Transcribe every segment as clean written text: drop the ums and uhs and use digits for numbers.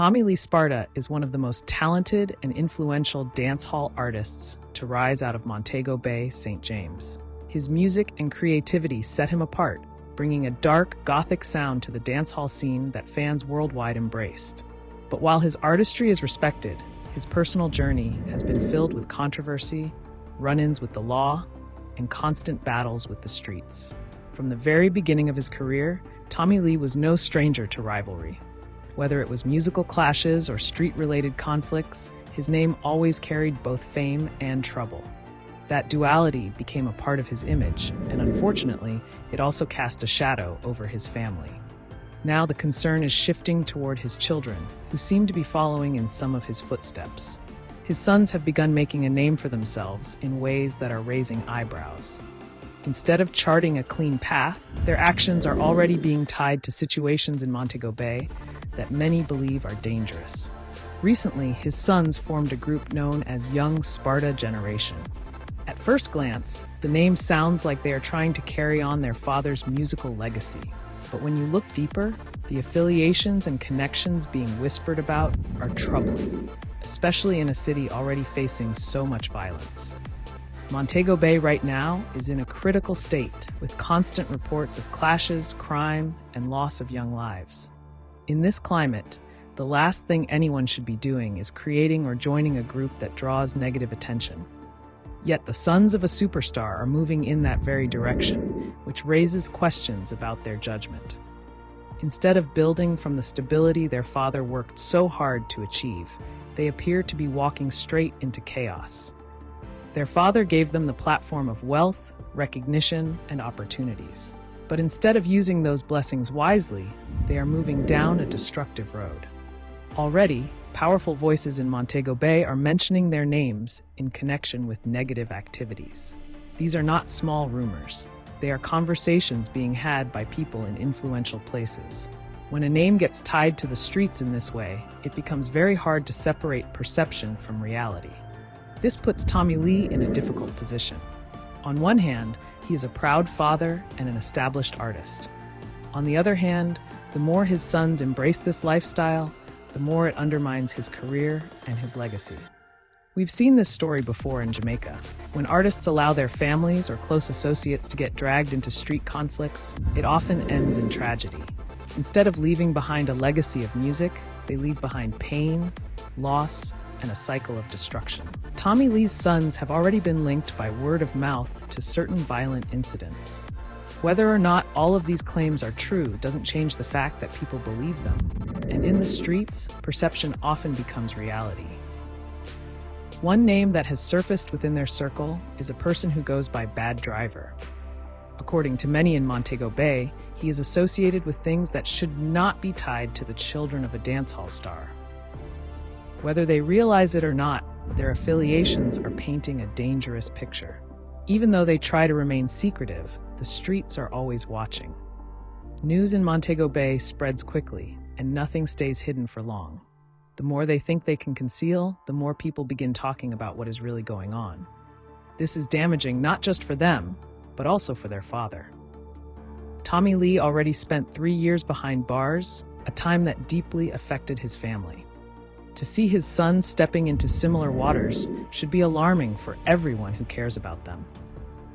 Tommy Lee Sparta is one of the most talented and influential dancehall artists to rise out of Montego Bay, St. James. His music and creativity set him apart, bringing a dark, gothic sound to the dancehall scene that fans worldwide embraced. But while his artistry is respected, his personal journey has been filled with controversy, run-ins with the law, and constant battles with the streets. From the very beginning of his career, Tommy Lee was no stranger to rivalry. Whether it was musical clashes or street-related conflicts, his name always carried both fame and trouble. That duality became a part of his image, and unfortunately, it also cast a shadow over his family. Now the concern is shifting toward his children, who seem to be following in some of his footsteps. His sons have begun making a name for themselves in ways that are raising eyebrows. Instead of charting a clean path, their actions are already being tied to situations in Montego Bay that many believe are dangerous. Recently, his sons formed a group known as Young Sparta Generation. At first glance, the name sounds like they are trying to carry on their father's musical legacy. But when you look deeper, the affiliations and connections being whispered about are troubling, especially in a city already facing so much violence. Montego Bay right now is in a critical state, with constant reports of clashes, crime, and loss of young lives. In this climate, the last thing anyone should be doing is creating or joining a group that draws negative attention. Yet the sons of a superstar are moving in that very direction, which raises questions about their judgment. Instead of building from the stability their father worked so hard to achieve, they appear to be walking straight into chaos. Their father gave them the platform of wealth, recognition, and opportunities. But instead of using those blessings wisely, they are moving down a destructive road. Already, powerful voices in Montego Bay are mentioning their names in connection with negative activities. These are not small rumors. They are conversations being had by people in influential places. When a name gets tied to the streets in this way, it becomes very hard to separate perception from reality. This puts Tommy Lee in a difficult position. On one hand, he is a proud father and an established artist. On the other hand, the more his sons embrace this lifestyle, the more it undermines his career and his legacy. We've seen this story before in Jamaica. When artists allow their families or close associates to get dragged into street conflicts, it often ends in tragedy. Instead of leaving behind a legacy of music, they leave behind pain, loss, and a cycle of destruction. Tommy Lee's sons have already been linked by word of mouth to certain violent incidents. Whether or not all of these claims are true doesn't change the fact that people believe them. And in the streets, perception often becomes reality. One name that has surfaced within their circle is a person who goes by Bad Driver. According to many in Montego Bay, he is associated with things that should not be tied to the children of a dancehall star. Whether they realize it or not, their affiliations are painting a dangerous picture. Even though they try to remain secretive, the streets are always watching. News in Montego Bay spreads quickly, and nothing stays hidden for long. The more they think they can conceal, the more people begin talking about what is really going on. This is damaging not just for them, but also for their father. Tommy Lee already spent 3 years behind bars, a time that deeply affected his family. To see his sons stepping into similar waters should be alarming for everyone who cares about them.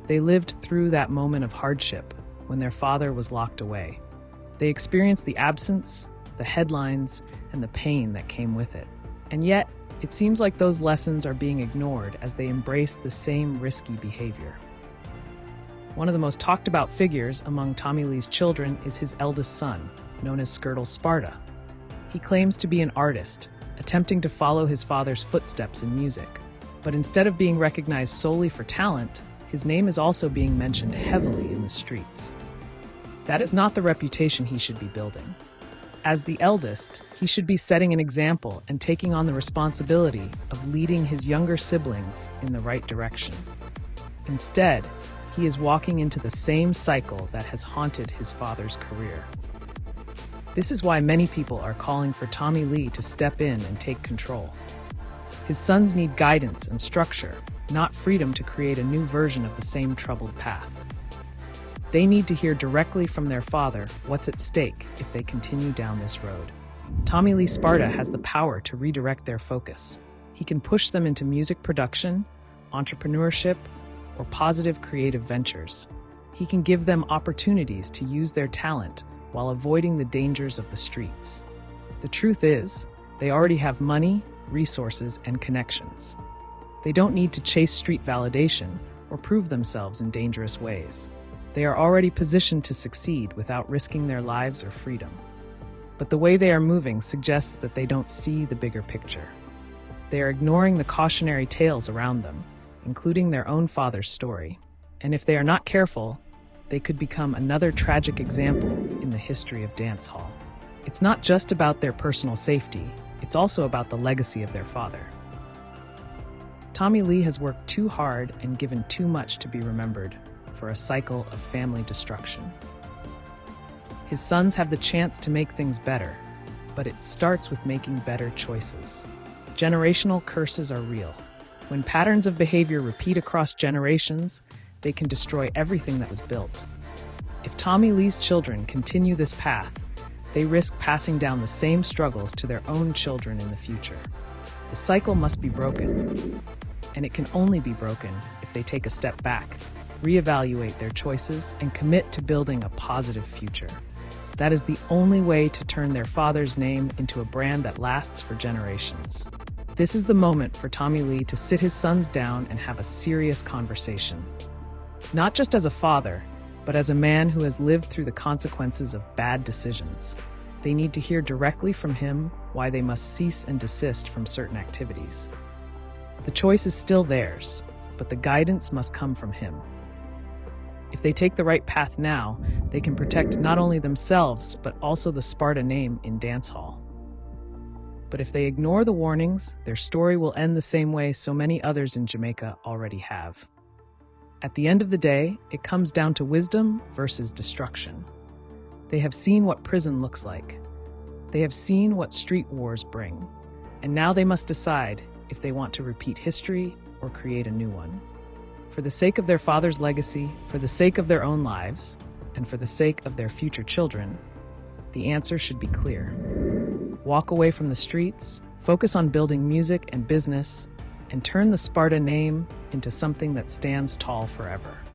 They lived through that moment of hardship when their father was locked away. They experienced the absence, the headlines, and the pain that came with it. And yet, it seems like those lessons are being ignored as they embrace the same risky behavior. One of the most talked about figures among Tommy Lee's children is his eldest son, known as Sparta. He claims to be an artist, attempting to follow his father's footsteps in music. But instead of being recognized solely for talent, his name is also being mentioned heavily in the streets. That is not the reputation he should be building. As the eldest, he should be setting an example and taking on the responsibility of leading his younger siblings in the right direction. Instead, he is walking into the same cycle that has haunted his father's career. This is why many people are calling for Tommy Lee to step in and take control. His sons need guidance and structure, not freedom to create a new version of the same troubled path. They need to hear directly from their father what's at stake if they continue down this road. Tommy Lee Sparta has the power to redirect their focus. He can push them into music production, entrepreneurship, or positive creative ventures. He can give them opportunities to use their talent while avoiding the dangers of the streets. The truth is, they already have money, resources, and connections. They don't need to chase street validation or prove themselves in dangerous ways. They are already positioned to succeed without risking their lives or freedom. But the way they are moving suggests that they don't see the bigger picture. They are ignoring the cautionary tales around them, including their own father's story. And if they are not careful, they could become another tragic example in the history of dancehall. It's not just about their personal safety, it's also about the legacy of their father. Tommy Lee has worked too hard and given too much to be remembered for a cycle of family destruction. His sons have the chance to make things better, but it starts with making better choices. Generational curses are real. When patterns of behavior repeat across generations, they can destroy everything that was built. If Tommy Lee's children continue this path, they risk passing down the same struggles to their own children in the future. The cycle must be broken, and it can only be broken if they take a step back, reevaluate their choices, and commit to building a positive future. That is the only way to turn their father's name into a brand that lasts for generations. This is the moment for Tommy Lee to sit his sons down and have a serious conversation. Not just as a father, but as a man who has lived through the consequences of bad decisions. They need to hear directly from him why they must cease and desist from certain activities. The choice is still theirs, but the guidance must come from him. If they take the right path now, they can protect not only themselves, but also the Sparta name in dancehall. But if they ignore the warnings, their story will end the same way so many others in Jamaica already have. At the end of the day, it comes down to wisdom versus destruction. They have seen what prison looks like. They have seen what street wars bring. And now they must decide if they want to repeat history or create a new one. For the sake of their father's legacy, for the sake of their own lives, and for the sake of their future children, the answer should be clear. Walk away from the streets, focus on building music and business, and turn the Sparta name into something that stands tall forever.